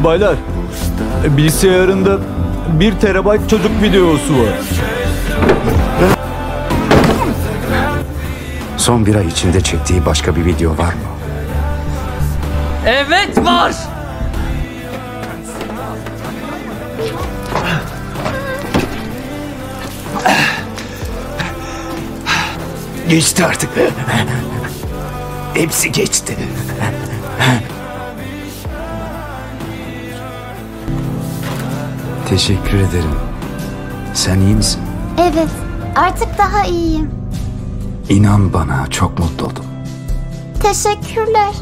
Baylar, bilgisayarında 1 terabayt çocuk videosu var. Son bir ay içinde çektiği başka bir video var mı? Evet var. Geçti artık. Hepsi geçti. Teşekkür ederim. Sen iyi misin? Evet, artık daha iyiyim. İnan bana, çok mutlu oldum. Teşekkürler.